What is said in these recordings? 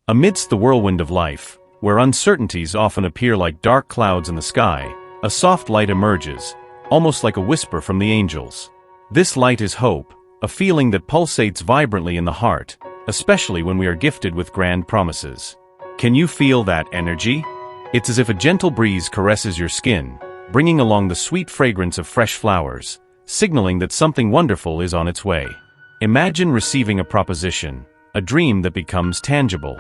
Amidst the whirlwind of life, where uncertainties often appear like dark clouds in the sky, a soft light emerges, almost like a whisper from the angels. This light is hope, a feeling that pulsates vibrantly in the heart, especially when we are gifted with grand promises. Can you feel that energy? It's as if a gentle breeze caresses your skin, bringing along the sweet fragrance of fresh flowers, signaling that something wonderful is on its way. Imagine receiving a proposition, a dream that becomes tangible.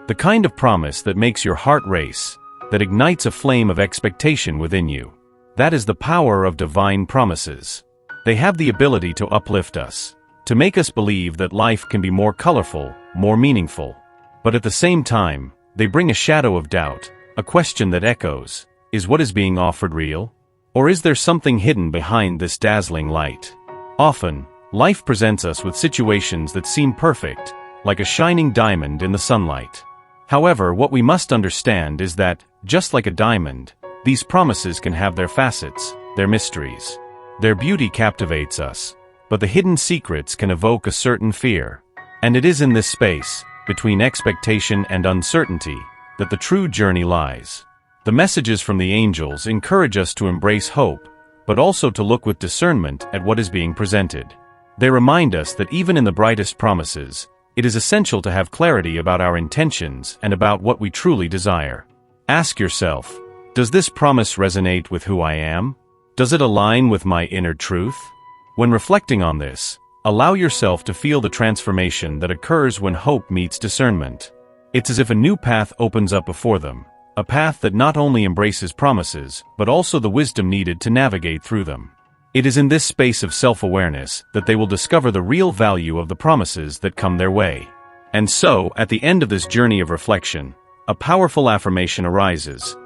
The kind of promise that makes your heart race, that ignites a flame of expectation within you. That is the power of divine promises. They have the ability to uplift us, to make us believe that life can be more colorful, more meaningful. But at the same time, they bring a shadow of doubt, a question that echoes, is what is being offered real? Or is there something hidden behind this dazzling light? Often, life presents us with situations that seem perfect, like a shining diamond in the sunlight. However, what we must understand is that, just like a diamond, these promises can have their facets, their mysteries. Their beauty captivates us, but the hidden secrets can evoke a certain fear. And it is in this space, between expectation and uncertainty, that the true journey lies. The messages from the angels encourage us to embrace hope, but also to look with discernment at what is being presented. They remind us that even in the brightest promises, it is essential to have clarity about our intentions and about what we truly desire. Ask yourself, does this promise resonate with who I am? Does it align with my inner truth? When reflecting on this, allow yourself to feel the transformation that occurs when hope meets discernment. It's as if a new path opens up before them, a path that not only embraces promises, but also the wisdom needed to navigate through them. It is in this space of self-awareness that they will discover the real value of the promises that come their way. And so, at the end of this journey of reflection, a powerful affirmation arises.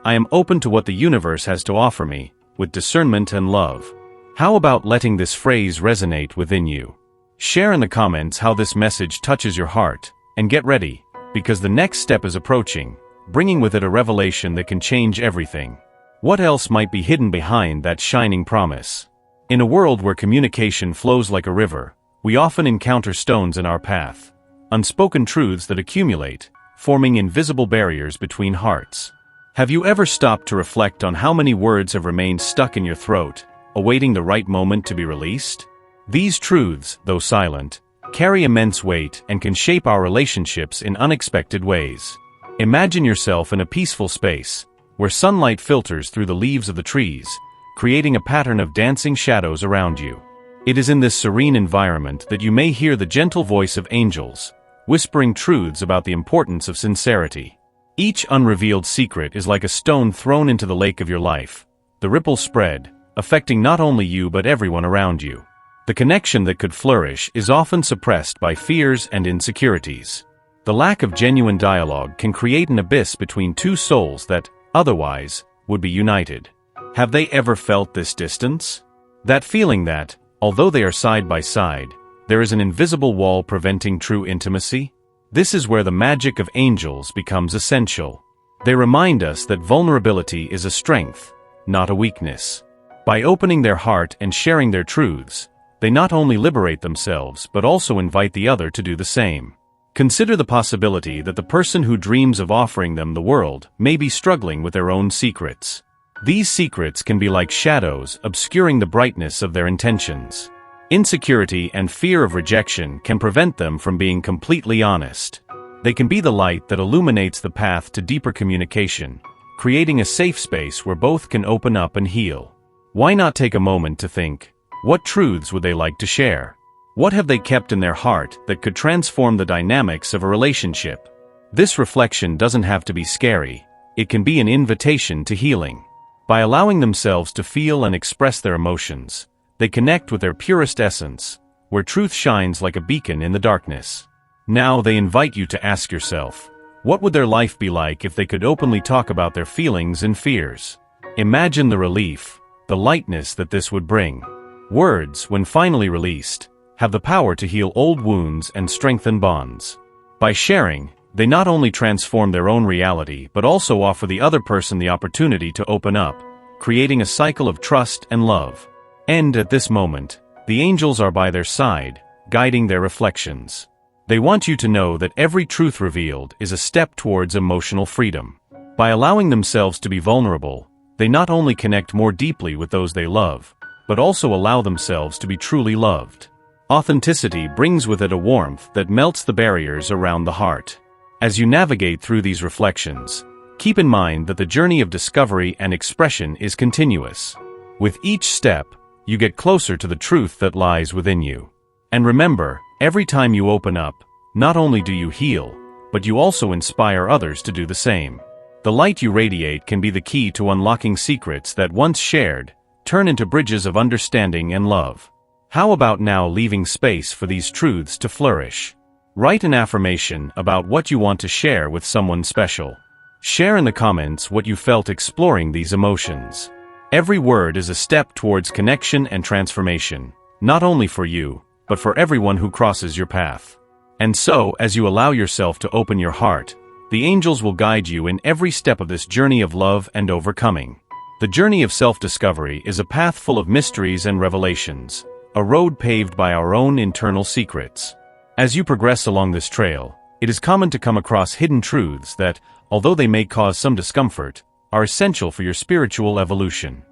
I am open to what the universe has to offer me, with discernment and love. How about letting this phrase resonate within you? Share in the comments how this message touches your heart, and get ready, because the next step is approaching, bringing with it a revelation that can change everything. What else might be hidden behind that shining promise? In a world where communication flows like a river, we often encounter stones in our path, unspoken truths that accumulate, forming invisible barriers between hearts. Have you ever stopped to reflect on how many words have remained stuck in your throat, awaiting the right moment to be released? These truths, though silent, carry immense weight and can shape our relationships in unexpected ways. Imagine yourself in a peaceful space, where sunlight filters through the leaves of the trees, creating a pattern of dancing shadows around you. It is in this serene environment that you may hear the gentle voice of angels, whispering truths about the importance of sincerity. Each unrevealed secret is like a stone thrown into the lake of your life. The ripples spread, affecting not only you but everyone around you. The connection that could flourish is often suppressed by fears and insecurities. The lack of genuine dialogue can create an abyss between two souls that, otherwise, would be united. Have they ever felt this distance? That feeling that, although they are side by side, there is an invisible wall preventing true intimacy? This is where the magic of angels becomes essential. They remind us that vulnerability is a strength, not a weakness. By opening their heart and sharing their truths, they not only liberate themselves but also invite the other to do the same. Consider the possibility that the person who dreams of offering them the world may be struggling with their own secrets. These secrets can be like shadows obscuring the brightness of their intentions. Insecurity and fear of rejection can prevent them from being completely honest. They can be the light that illuminates the path to deeper communication, creating a safe space where both can open up and heal. Why not take a moment to think, what truths would they like to share? What have they kept in their heart that could transform the dynamics of a relationship? This reflection doesn't have to be scary. It can be an invitation to healing. By allowing themselves to feel and express their emotions, they connect with their purest essence, where truth shines like a beacon in the darkness. Now they invite you to ask yourself, what would their life be like if they could openly talk about their feelings and fears? Imagine the relief, the lightness that this would bring. Words, when finally released, have the power to heal old wounds and strengthen bonds. By sharing, they not only transform their own reality but also offer the other person the opportunity to open up, creating a cycle of trust and love. And at this moment, the angels are by their side, guiding their reflections. They want you to know that every truth revealed is a step towards emotional freedom. By allowing themselves to be vulnerable, they not only connect more deeply with those they love, but also allow themselves to be truly loved. Authenticity brings with it a warmth that melts the barriers around the heart. As you navigate through these reflections, keep in mind that the journey of discovery and expression is continuous. With each step, you get closer to the truth that lies within you. And remember, every time you open up, not only do you heal, but you also inspire others to do the same. The light you radiate can be the key to unlocking secrets that once shared turn into bridges of understanding and love. How about now leaving space for these truths to flourish? Write an affirmation about what you want to share with someone special. Share in the comments what you felt exploring these emotions. Every word is a step towards connection and transformation, not only for you, but for everyone who crosses your path. And so, as you allow yourself to open your heart, the angels will guide you in every step of this journey of love and overcoming. The journey of self-discovery is a path full of mysteries and revelations, a road paved by our own internal secrets. As you progress along this trail, it is common to come across hidden truths that, although they may cause some discomfort, are essential for your spiritual evolution.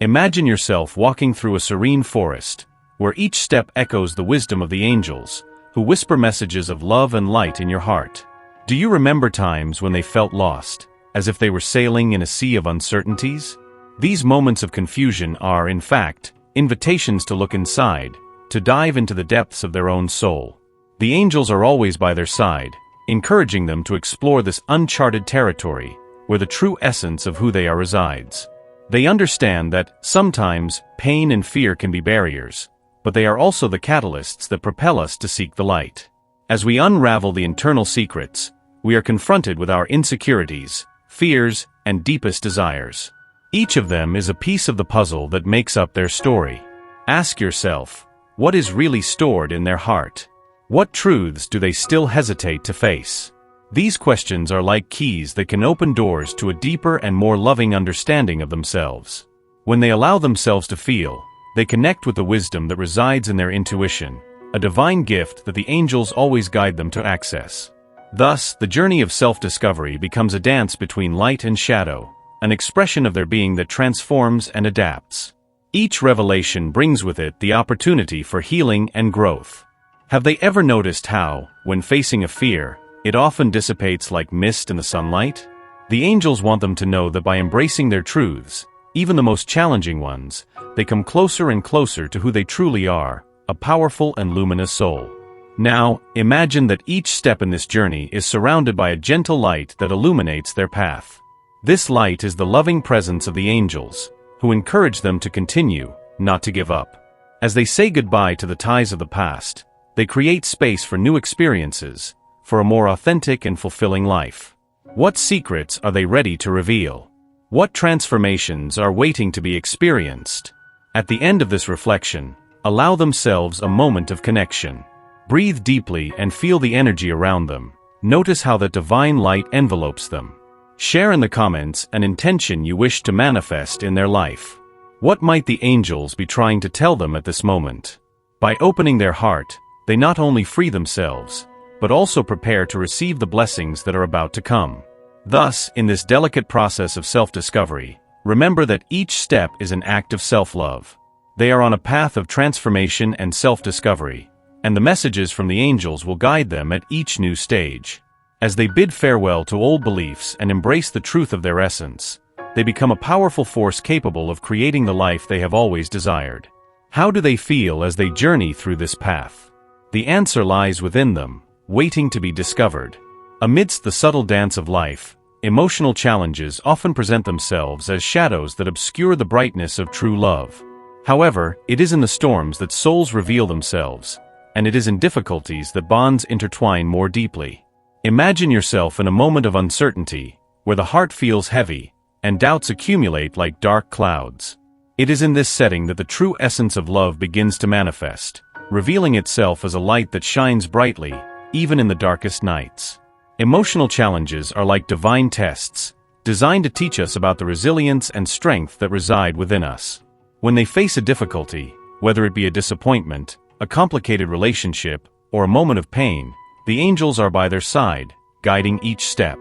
Imagine yourself walking through a serene forest, where each step echoes the wisdom of the angels, who whisper messages of love and light in your heart. Do you remember times when they felt lost, as if they were sailing in a sea of uncertainties? These moments of confusion are, in fact, invitations to look inside, to dive into the depths of their own soul. The angels are always by their side, encouraging them to explore this uncharted territory, where the true essence of who they are resides. They understand that, sometimes, pain and fear can be barriers, but they are also the catalysts that propel us to seek the light. As we unravel the internal secrets, we are confronted with our insecurities, fears, and deepest desires. Each of them is a piece of the puzzle that makes up their story. Ask yourself, what is really stored in their heart? What truths do they still hesitate to face? These questions are like keys that can open doors to a deeper and more loving understanding of themselves. When they allow themselves to feel, they connect with the wisdom that resides in their intuition, a divine gift that the angels always guide them to access. Thus, the journey of self-discovery becomes a dance between light and shadow, an expression of their being that transforms and adapts. Each revelation brings with it the opportunity for healing and growth. Have they ever noticed how, when facing a fear, it often dissipates like mist in the sunlight? The angels want them to know that by embracing their truths, even the most challenging ones, they come closer and closer to who they truly are, a powerful and luminous soul. Now, imagine that each step in this journey is surrounded by a gentle light that illuminates their path. This light is the loving presence of the angels, who encourage them to continue, not to give up. As they say goodbye to the ties of the past, they create space for new experiences, for a more authentic and fulfilling life. What secrets are they ready to reveal? What transformations are waiting to be experienced? At the end of this reflection, allow themselves a moment of connection. Breathe deeply and feel the energy around them. Notice how that divine light envelopes them. Share in the comments an intention you wish to manifest in their life. What might the angels be trying to tell them at this moment? By opening their heart, they not only free themselves, but also prepare to receive the blessings that are about to come. Thus, in this delicate process of self-discovery, remember that each step is an act of self-love. They are on a path of transformation and self-discovery, and the messages from the angels will guide them at each new stage. As they bid farewell to old beliefs and embrace the truth of their essence, they become a powerful force capable of creating the life they have always desired. How do they feel as they journey through this path? The answer lies within them, waiting to be discovered. Amidst the subtle dance of life, emotional challenges often present themselves as shadows that obscure the brightness of true love. However, it is in the storms that souls reveal themselves, and it is in difficulties that bonds intertwine more deeply. Imagine yourself in a moment of uncertainty, where the heart feels heavy, and doubts accumulate like dark clouds. It is in this setting that the true essence of love begins to manifest, revealing itself as a light that shines brightly, even in the darkest nights. Emotional challenges are like divine tests, designed to teach us about the resilience and strength that reside within us. When they face a difficulty, whether it be a disappointment, a complicated relationship, or a moment of pain, The angels are by their side, guiding each step.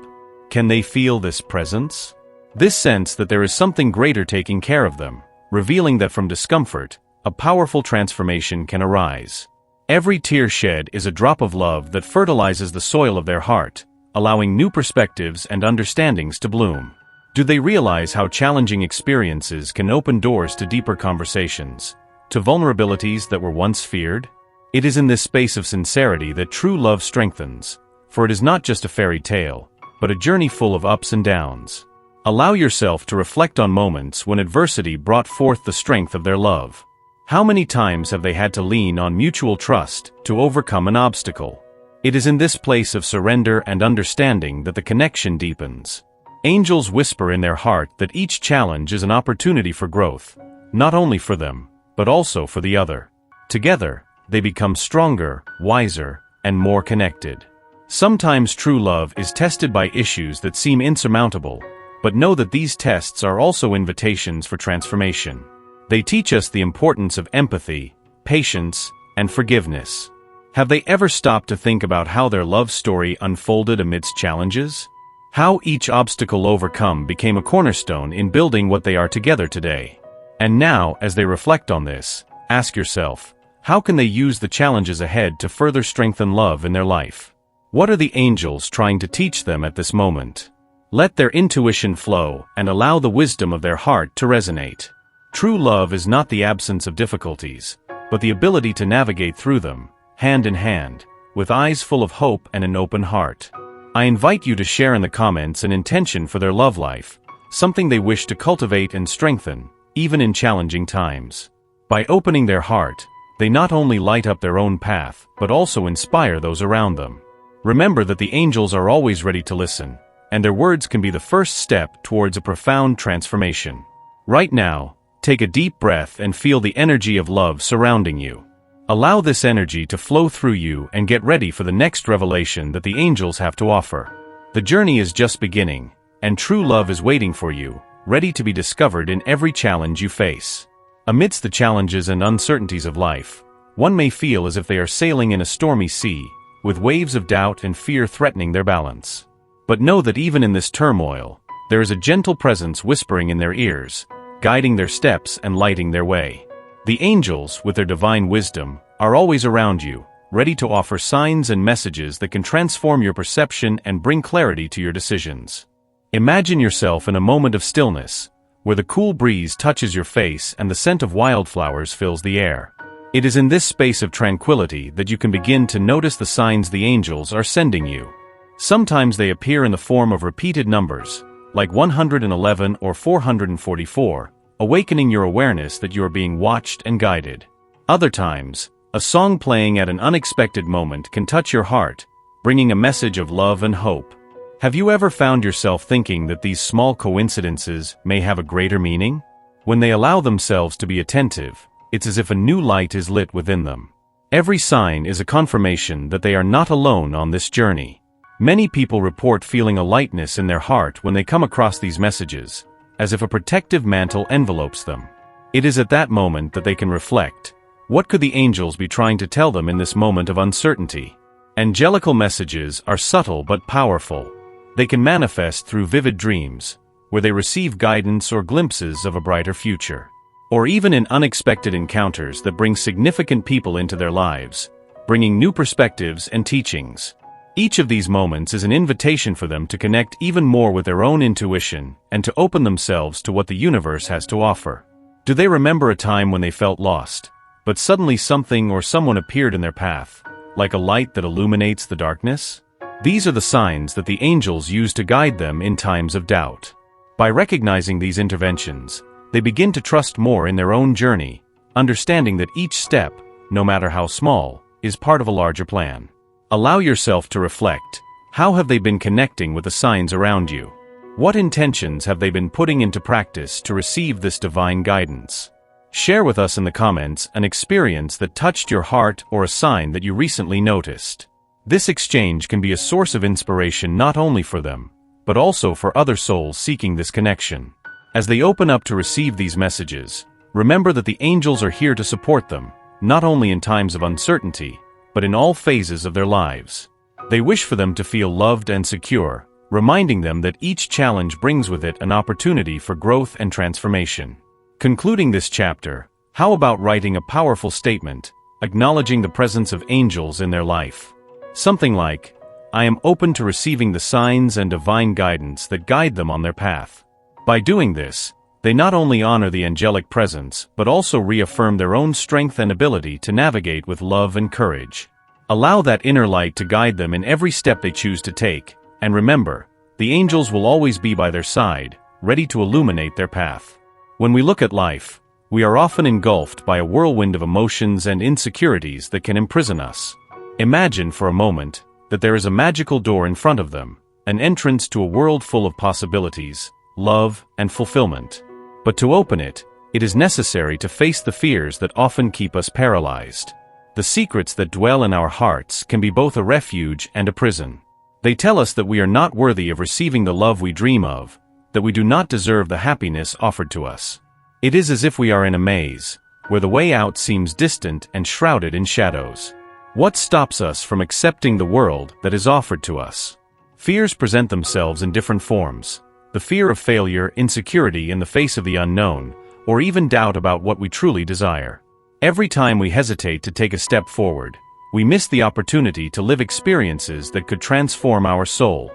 Can they feel this presence? This sense that there is something greater taking care of them, revealing that from discomfort, a powerful transformation can arise. Every tear shed is a drop of love that fertilizes the soil of their heart, allowing new perspectives and understandings to bloom. Do they realize how challenging experiences can open doors to deeper conversations, to vulnerabilities that were once feared? It is in this space of sincerity that true love strengthens, for it is not just a fairy tale, but a journey full of ups and downs. Allow yourself to reflect on moments when adversity brought forth the strength of their love. How many times have they had to lean on mutual trust to overcome an obstacle? It is in this place of surrender and understanding that the connection deepens. Angels whisper in their heart that each challenge is an opportunity for growth, not only for them, but also for the other. Together, they become stronger, wiser, and more connected. Sometimes true love is tested by issues that seem insurmountable, but know that these tests are also invitations for transformation. They teach us the importance of empathy, patience, and forgiveness. Have they ever stopped to think about how their love story unfolded amidst challenges? How each obstacle overcome became a cornerstone in building what they are together today. And now, as they reflect on this, ask yourself, how can they use the challenges ahead to further strengthen love in their life? What are the angels trying to teach them at this moment? Let their intuition flow and allow the wisdom of their heart to resonate. True love is not the absence of difficulties, but the ability to navigate through them, hand in hand, with eyes full of hope and an open heart. I invite you to share in the comments an intention for their love life, something they wish to cultivate and strengthen, even in challenging times. By opening their heart, they not only light up their own path, but also inspire those around them. Remember that the angels are always ready to listen, and their words can be the first step towards a profound transformation. Right now, take a deep breath and feel the energy of love surrounding you. Allow this energy to flow through you and get ready for the next revelation that the angels have to offer. The journey is just beginning, and true love is waiting for you, ready to be discovered in every challenge you face. Amidst the challenges and uncertainties of life, one may feel as if they are sailing in a stormy sea, with waves of doubt and fear threatening their balance. But know that even in this turmoil, there is a gentle presence whispering in their ears, guiding their steps and lighting their way. The angels, with their divine wisdom, are always around you, ready to offer signs and messages that can transform your perception and bring clarity to your decisions. Imagine yourself in a moment of stillness, where the cool breeze touches your face and the scent of wildflowers fills the air. It is in this space of tranquility that you can begin to notice the signs the angels are sending you. Sometimes they appear in the form of repeated numbers, like 111 or 444, awakening your awareness that you are being watched and guided. Other times, a song playing at an unexpected moment can touch your heart, bringing a message of love and hope. Have you ever found yourself thinking that these small coincidences may have a greater meaning? When they allow themselves to be attentive, it's as if a new light is lit within them. Every sign is a confirmation that they are not alone on this journey. Many people report feeling a lightness in their heart when they come across these messages, as if a protective mantle envelopes them. It is at that moment that they can reflect. What could the angels be trying to tell them in this moment of uncertainty? Angelical messages are subtle but powerful. They can manifest through vivid dreams, where they receive guidance or glimpses of a brighter future. Or even in unexpected encounters that bring significant people into their lives, bringing new perspectives and teachings. Each of these moments is an invitation for them to connect even more with their own intuition and to open themselves to what the universe has to offer. Do they remember a time when they felt lost, but suddenly something or someone appeared in their path, like a light that illuminates the darkness? These are the signs that the angels use to guide them in times of doubt. By recognizing these interventions, they begin to trust more in their own journey, understanding that each step, no matter how small, is part of a larger plan. Allow yourself to reflect. How have they been connecting with the signs around you? What intentions have they been putting into practice to receive this divine guidance? Share with us in the comments an experience that touched your heart or a sign that you recently noticed. This exchange can be a source of inspiration not only for them, but also for other souls seeking this connection. As they open up to receive these messages, remember that the angels are here to support them, not only in times of uncertainty, but in all phases of their lives. They wish for them to feel loved and secure, reminding them that each challenge brings with it an opportunity for growth and transformation. Concluding this chapter, how about writing a powerful statement, acknowledging the presence of angels in their life? Something like, "I am open to receiving the signs and divine guidance that guide them on their path." By doing this, they not only honor the angelic presence but also reaffirm their own strength and ability to navigate with love and courage. Allow that inner light to guide them in every step they choose to take, and remember, the angels will always be by their side, ready to illuminate their path. When we look at life, we are often engulfed by a whirlwind of emotions and insecurities that can imprison us. Imagine for a moment that there is a magical door in front of them, an entrance to a world full of possibilities, love, and fulfillment. But to open it, it is necessary to face the fears that often keep us paralyzed. The secrets that dwell in our hearts can be both a refuge and a prison. They tell us that we are not worthy of receiving the love we dream of, that we do not deserve the happiness offered to us. It is as if we are in a maze, where the way out seems distant and shrouded in shadows. What stops us from accepting the world that is offered to us? Fears present themselves in different forms. The fear of failure, insecurity in the face of the unknown, or even doubt about what we truly desire. Every time we hesitate to take a step forward, we miss the opportunity to live experiences that could transform our soul.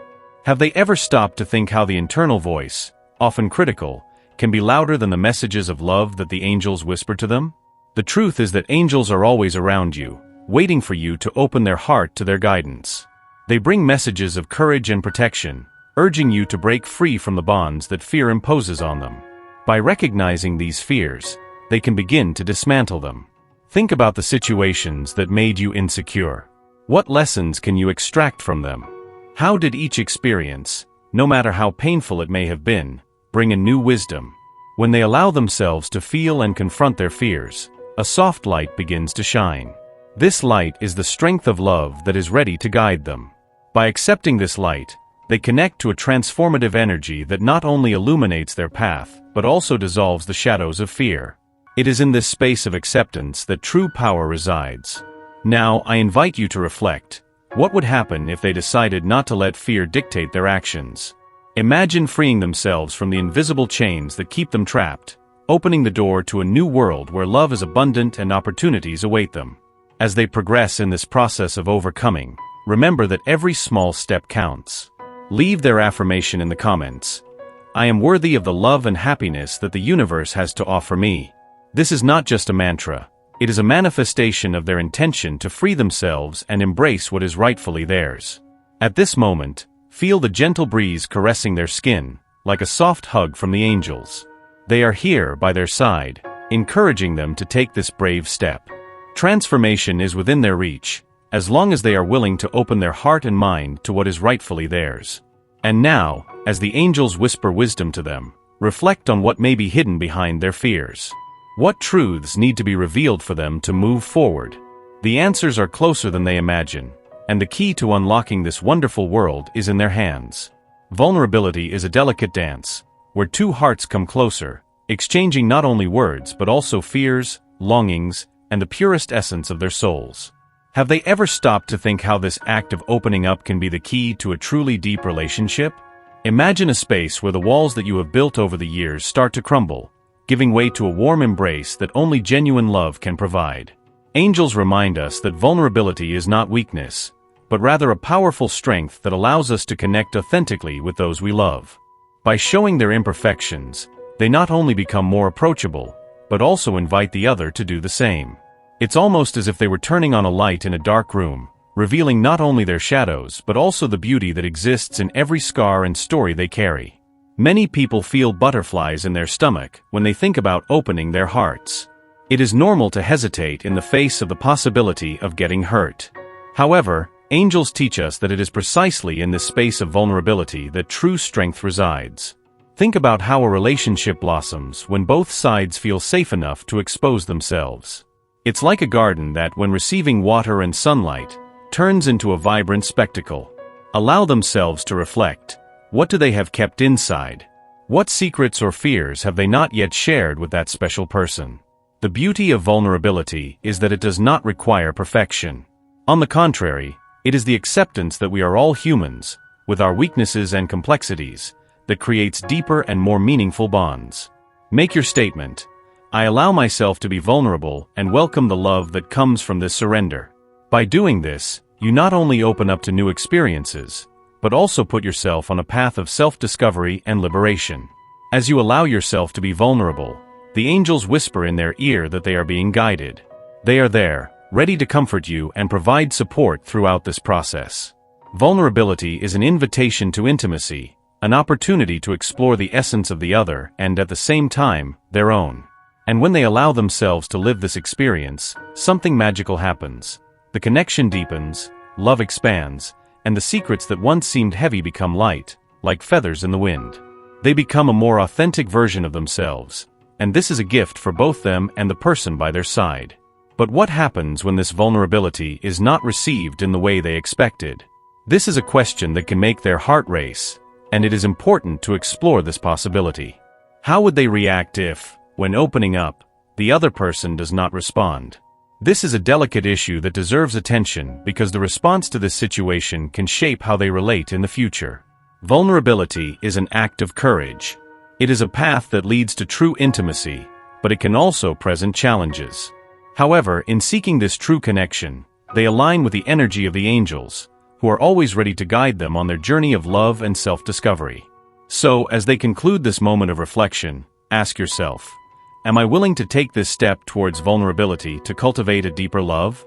Have they ever stopped to think how the internal voice, often critical, can be louder than the messages of love that the angels whisper to them? The truth is that angels are always around you, waiting for you to open their heart to their guidance. They bring messages of courage and protection, urging you to break free from the bonds that fear imposes on them. By recognizing these fears, they can begin to dismantle them. Think about the situations that made you insecure. What lessons can you extract from them? How did each experience, no matter how painful it may have been, bring a new wisdom? When they allow themselves to feel and confront their fears, a soft light begins to shine. This light is the strength of love that is ready to guide them. By accepting this light, they connect to a transformative energy that not only illuminates their path, but also dissolves the shadows of fear. It is in this space of acceptance that true power resides. Now, I invite you to reflect. What would happen if they decided not to let fear dictate their actions? Imagine freeing themselves from the invisible chains that keep them trapped, opening the door to a new world where love is abundant and opportunities await them. As they progress in this process of overcoming, remember that every small step counts. Leave their affirmation in the comments. I am worthy of the love and happiness that the universe has to offer me. This is not just a mantra, it is a manifestation of their intention to free themselves and embrace what is rightfully theirs. At this moment, feel the gentle breeze caressing their skin, like a soft hug from the angels. They are here by their side, encouraging them to take this brave step. Transformation is within their reach, as long as they are willing to open their heart and mind to what is rightfully theirs. And now, as the angels whisper wisdom to them, reflect on what may be hidden behind their fears. What truths need to be revealed for them to move forward? The answers are closer than they imagine, and the key to unlocking this wonderful world is in their hands. Vulnerability is a delicate dance, where two hearts come closer, exchanging not only words but also fears, longings, and the purest essence of their souls. Have they ever stopped to think how this act of opening up can be the key to a truly deep relationship? Imagine a space where the walls that you have built over the years start to crumble, giving way to a warm embrace that only genuine love can provide. Angels remind us that vulnerability is not weakness, but rather a powerful strength that allows us to connect authentically with those we love. By showing their imperfections, they not only become more approachable, but also invite the other to do the same. It's almost as if they were turning on a light in a dark room, revealing not only their shadows but also the beauty that exists in every scar and story they carry. Many people feel butterflies in their stomach when they think about opening their hearts. It is normal to hesitate in the face of the possibility of getting hurt. However, angels teach us that it is precisely in this space of vulnerability that true strength resides. Think about how a relationship blossoms when both sides feel safe enough to expose themselves. It's like a garden that, when receiving water and sunlight, turns into a vibrant spectacle. Allow themselves to reflect. What do they have kept inside? What secrets or fears have they not yet shared with that special person? The beauty of vulnerability is that it does not require perfection. On the contrary, It is the acceptance that we are all humans, with our weaknesses and complexities, that creates deeper and more meaningful bonds. Make your statement. I allow myself to be vulnerable and welcome the love that comes from this surrender. By doing this, you not only open up to new experiences, but also put yourself on a path of self-discovery and liberation. As you allow yourself to be vulnerable, the angels whisper in their ear that they are being guided. They are there, ready to comfort you and provide support throughout this process. Vulnerability is an invitation to intimacy, an opportunity to explore the essence of the other and, at the same time, their own. And when they allow themselves to live this experience, something magical happens. The connection deepens, love expands, and the secrets that once seemed heavy become light, like feathers in the wind. They become a more authentic version of themselves, and this is a gift for both them and the person by their side. But what happens when this vulnerability is not received in the way they expected? This is a question that can make their heart race, and it is important to explore this possibility. How would they react if, when opening up, the other person does not respond? This is a delicate issue that deserves attention because the response to this situation can shape how they relate in the future. Vulnerability is an act of courage. It is a path that leads to true intimacy, but it can also present challenges. However, in seeking this true connection, they align with the energy of the angels, who are always ready to guide them on their journey of love and self-discovery. So, as they conclude this moment of reflection, ask yourself, am I willing to take this step towards vulnerability to cultivate a deeper love?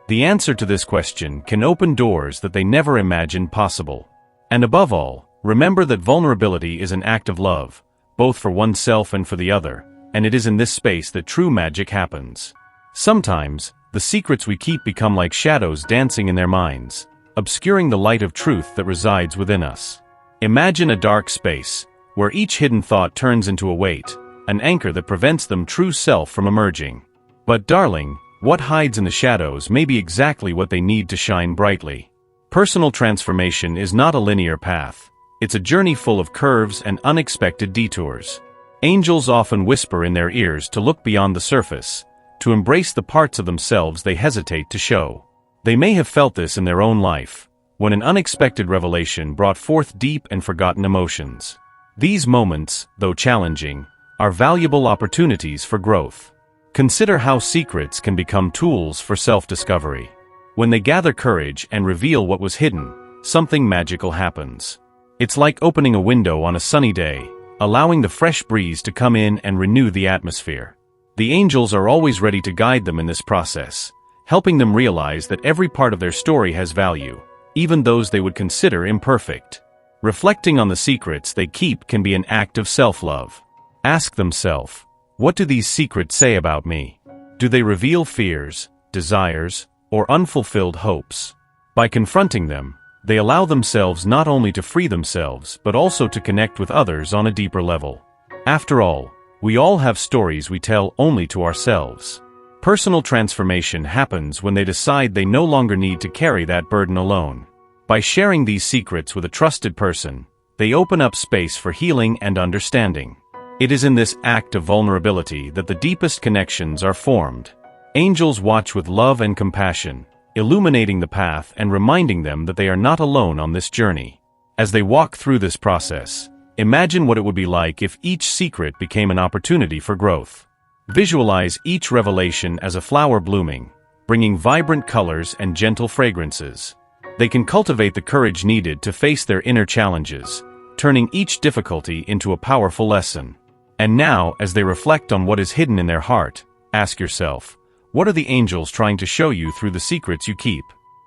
The answer to this question can open doors that they never imagined possible. And above all, remember that vulnerability is an act of love, both for oneself and for the other, and it is in this space that true magic happens. Sometimes, the secrets we keep become like shadows dancing in their minds, obscuring the light of truth that resides within us. Imagine a dark space, where each hidden thought turns into a weight, an anchor that prevents them true self from emerging. But darling, what hides in the shadows may be exactly what they need to shine brightly. Personal transformation is not a linear path. It's a journey full of curves and unexpected detours. Angels often whisper in their ears to look beyond the surface, to embrace the parts of themselves they hesitate to show. They may have felt this in their own life, when an unexpected revelation brought forth deep and forgotten emotions. These moments, though challenging, are valuable opportunities for growth. Consider how secrets can become tools for self-discovery. When they gather courage and reveal what was hidden, something magical happens. It's like opening a window on a sunny day, allowing the fresh breeze to come in and renew the atmosphere. The angels are always ready to guide them in this process, helping them realize that every part of their story has value, even those they would consider imperfect. Reflecting on the secrets they keep can be an act of self-love. Ask themselves, what do these secrets say about me? Do they reveal fears, desires, or unfulfilled hopes? By confronting them, they allow themselves not only to free themselves but also to connect with others on a deeper level. After all, we all have stories we tell only to ourselves. Personal transformation happens when they decide they no longer need to carry that burden alone. By sharing these secrets with a trusted person, they open up space for healing and understanding. It is in this act of vulnerability that the deepest connections are formed. Angels watch with love and compassion, illuminating the path and reminding them that they are not alone on this journey. As they walk through this process, imagine what it would be like if each secret became an opportunity for growth. Visualize each revelation as a flower blooming, bringing vibrant colors and gentle fragrances. They can cultivate the courage needed to face their inner challenges, turning each difficulty into a powerful lesson. And now, as they reflect on what is hidden in their heart, ask yourself, what are the angels trying to show you through the secrets you keep?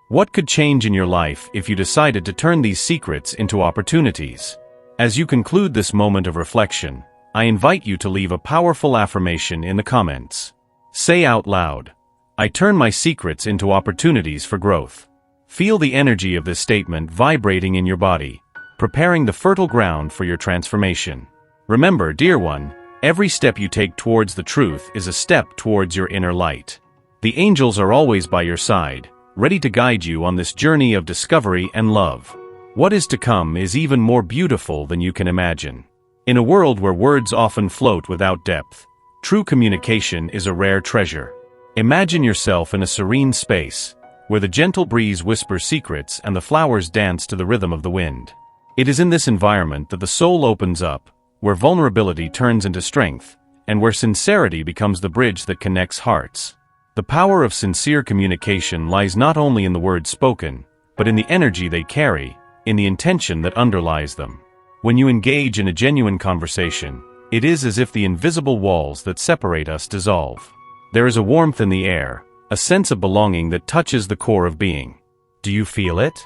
What could change in your life if you decided to turn these secrets into opportunities? As you conclude this moment of reflection, I invite you to leave a powerful affirmation in the comments. Say out loud, I turn my secrets into opportunities for growth. Feel the energy of this statement vibrating in your body, preparing the fertile ground for your transformation. Remember, dear one, every step you take towards the truth is a step towards your inner light. The angels are always by your side, ready to guide you on this journey of discovery and love. What is to come is even more beautiful than you can imagine. In a world where words often float without depth, true communication is a rare treasure. Imagine yourself in a serene space, where the gentle breeze whispers secrets and the flowers dance to the rhythm of the wind. It is in this environment that the soul opens up, where vulnerability turns into strength, and where sincerity becomes the bridge that connects hearts. The power of sincere communication lies not only in the words spoken, but in the energy they carry, in the intention that underlies them. When you engage in a genuine conversation, it is as if the invisible walls that separate us dissolve. There is a warmth in the air, a sense of belonging that touches the core of being. Do you feel it?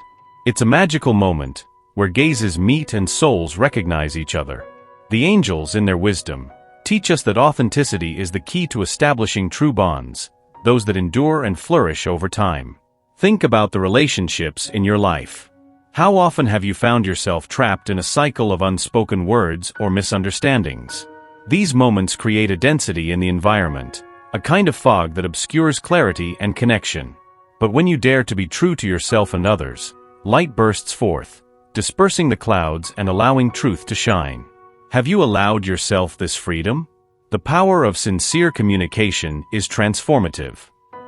It's a magical moment, where gazes meet and souls recognize each other. The angels, in their wisdom, teach us that authenticity is the key to establishing true bonds, those that endure and flourish over time. Think about the relationships in your life. How often have you found yourself trapped in a cycle of unspoken words or misunderstandings? These moments create a density in the environment, a kind of fog that obscures clarity and connection. But when you dare to be true to yourself and others, light bursts forth, dispersing the clouds and allowing truth to shine. Have you allowed yourself this freedom? The power of sincere communication is transformative.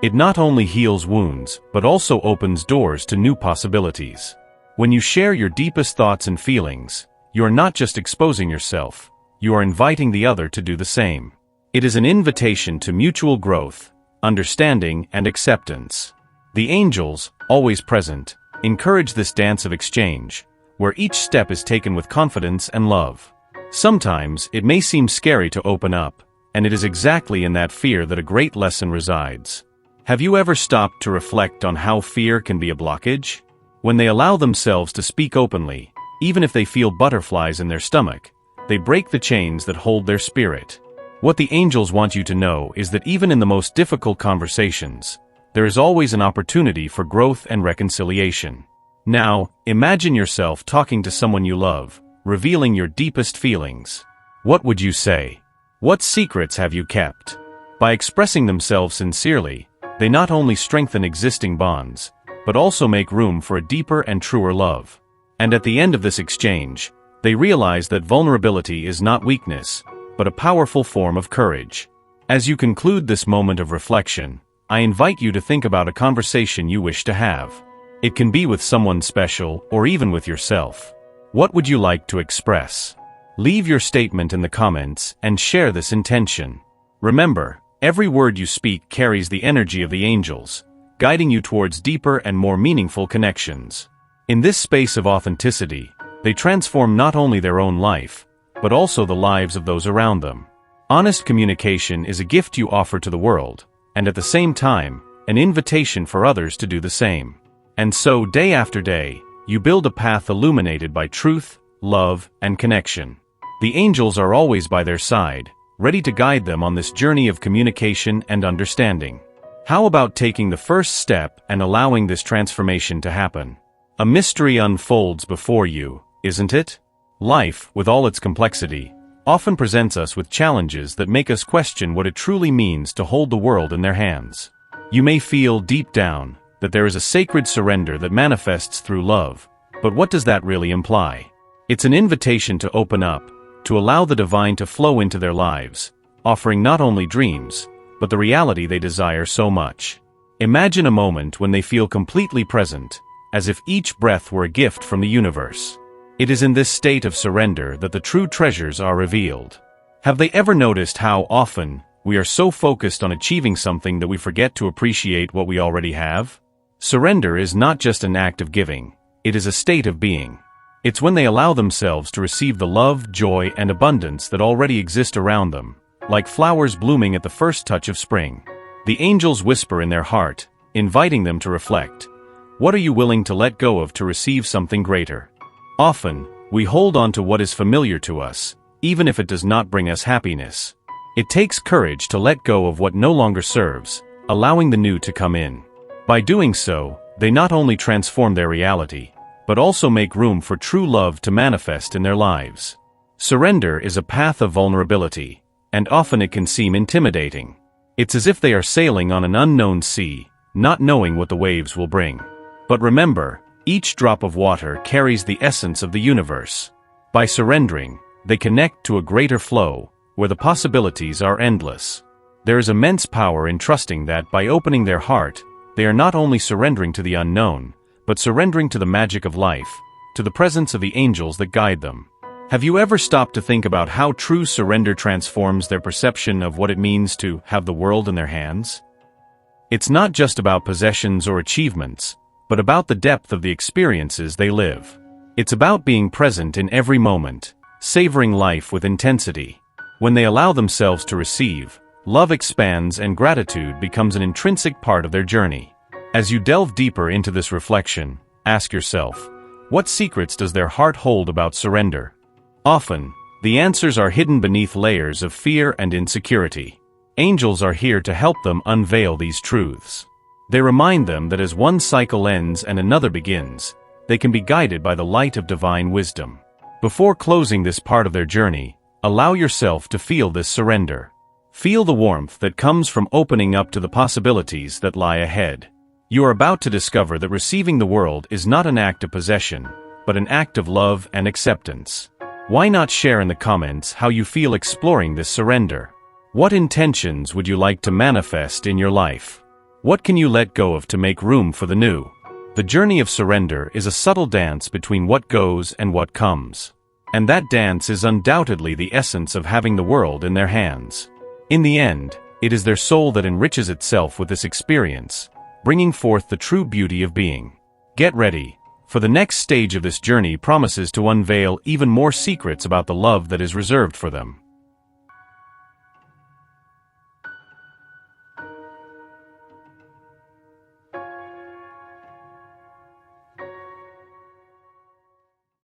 It not only heals wounds, but also opens doors to new possibilities. When you share your deepest thoughts and feelings, you are not just exposing yourself, you are inviting the other to do the same. It is an invitation to mutual growth, understanding, and acceptance. The angels, always present, encourage this dance of exchange, where each step is taken with confidence and love. Sometimes, it may seem scary to open up, and it is exactly in that fear that a great lesson resides. Have you ever stopped to reflect on how fear can be a blockage? When they allow themselves to speak openly, even if they feel butterflies in their stomach, they break the chains that hold their spirit. What the angels want you to know is that even in the most difficult conversations, there is always an opportunity for growth and reconciliation. Now, imagine yourself talking to someone you love, revealing your deepest feelings. What would you say? What secrets have you kept? By expressing themselves sincerely, they not only strengthen existing bonds, but also make room for a deeper and truer love. And at the end of this exchange, they realize that vulnerability is not weakness, but a powerful form of courage. As you conclude this moment of reflection, I invite you to think about a conversation you wish to have. It can be with someone special or even with yourself. What would you like to express? Leave your statement in the comments and share this intention. Remember, every word you speak carries the energy of the angels, guiding you towards deeper and more meaningful connections. In this space of authenticity, they transform not only their own life, but also the lives of those around them. Honest communication is a gift you offer to the world, and at the same time, an invitation for others to do the same. And so, day after day, you build a path illuminated by truth, love, and connection. The angels are always by their side, ready to guide them on this journey of communication and understanding. How about taking the first step and allowing this transformation to happen? A mystery unfolds before you, isn't it? Life, with all its complexity, often presents us with challenges that make us question what it truly means to hold the world in their hands. You may feel deep down that there is a sacred surrender that manifests through love, but what does that really imply? It's an invitation to open up, to allow the divine to flow into their lives, offering not only dreams, but the reality they desire so much. Imagine a moment when they feel completely present, as if each breath were a gift from the universe. It is in this state of surrender that the true treasures are revealed. Have they ever noticed how often we are so focused on achieving something that we forget to appreciate what we already have? Surrender is not just an act of giving, it is a state of being. It's when they allow themselves to receive the love, joy, and abundance that already exist around them, like flowers blooming at the first touch of spring. The angels whisper in their heart, inviting them to reflect. What are you willing to let go of to receive something greater? Often, we hold on to what is familiar to us, even if it does not bring us happiness. It takes courage to let go of what no longer serves, allowing the new to come in. By doing so, they not only transform their reality, but also make room for true love to manifest in their lives. Surrender is a path of vulnerability, and often it can seem intimidating. It's as if they are sailing on an unknown sea, not knowing what the waves will bring. But remember, each drop of water carries the essence of the universe. By surrendering, they connect to a greater flow, where the possibilities are endless. There is immense power in trusting that by opening their heart, they are not only surrendering to the unknown, but surrendering to the magic of life, to the presence of the angels that guide them. Have you ever stopped to think about how true surrender transforms their perception of what it means to have the world in their hands? It's not just about possessions or achievements, but about the depth of the experiences they live. It's about being present in every moment, savoring life with intensity. When they allow themselves to receive, love expands and gratitude becomes an intrinsic part of their journey. As you delve deeper into this reflection, ask yourself, what secrets does their heart hold about surrender? Often, the answers are hidden beneath layers of fear and insecurity. Angels are here to help them unveil these truths. They remind them that as one cycle ends and another begins, they can be guided by the light of divine wisdom. Before closing this part of their journey, allow yourself to feel this surrender. Feel the warmth that comes from opening up to the possibilities that lie ahead. You are about to discover that receiving the world is not an act of possession, but an act of love and acceptance. Why not share in the comments how you feel exploring this surrender? What intentions would you like to manifest in your life? What can you let go of to make room for the new? The journey of surrender is a subtle dance between what goes and what comes. And that dance is undoubtedly the essence of having the world in their hands. In the end, it is their soul that enriches itself with this experience, bringing forth the true beauty of being. Get ready, for the next stage of this journey promises to unveil even more secrets about the love that is reserved for them.